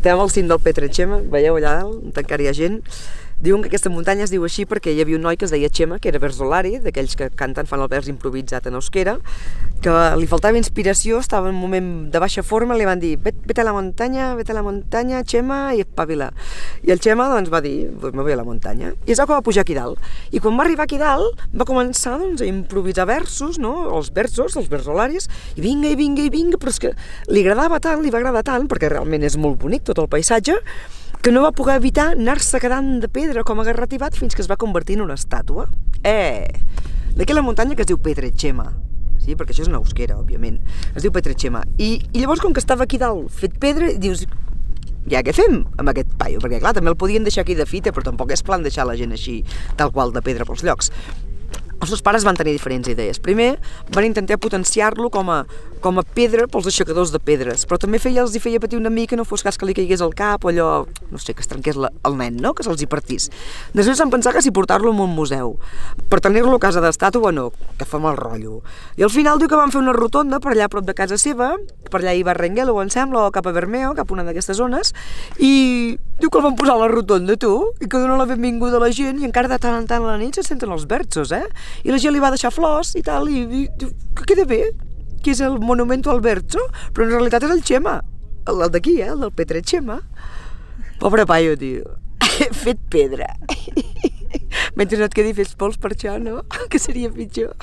Estem al cim del Petrechema, veieu allà dalt, on encara hi ha gent. Diuen que aquesta muntanya es diu així perquè hi havia un noi que es deia Chema, que era versolari, d'aquells que canten, fan el vers improvisat en euskera, que li faltava inspiració, estava en un moment de baixa forma, li van dir vete a la muntanya, Chema, i espavila. I el Chema doncs, va dir, pues me voy a la muntanya. I és el que va pujar aquí dalt. I quan va arribar aquí dalt, va començar doncs, a improvisar versos, no? Els versos, els versolaris, i vinga, però és que li agradava tant, li va agradar tant, perquè realment és molt bonic tot el paisatge, que no va poder evitar anar-se quedant de pedra com agarrativat fins que es va convertir en una estàtua. D'aquella muntanya que es diu Petrechema. Sí, perquè això és una euskera, òbviament. Es diu Petrechema. I llavors, com que estava aquí dalt fet pedra, dius, ja què fem amb aquest paio? Perquè, clar, també el podien deixar aquí de fita, però tampoc és plan deixar la gent així, tal qual, de pedra pels llocs. Els seus pares van tenir diferents idees. Primer, van intentar potenciar-lo com a pedra pels aixecadors de pedres, però també els feia patir una mica, no fos cas que li caigués al cap o allò, no sé, que es trenqués el nen, no? Que se'ls hi partís. Després van pensar que si portar-lo a un museu, per tenir-lo a casa d'estàtua no, que fa mal rotllo. I al final diu que van fer una rotonda per allà a prop de casa seva, per allà hi va Renguelo, em sembla, o cap a Bermeo, cap a una d'aquestes zones, i diu que el van posar a la rotonda, tu, i que dona la benvinguda a la gent, i encara de tant en tant a la nit se senten els versos, I la gent li va deixar flors i tal, i diu que queda bé, que és el monumento al verso, però en realitat és el Chema, el d'aquí, el del Petrechema. Pobre paio, tio, fet pedra. Mentre no et quedi fes pols per això, no? Que seria pitjor.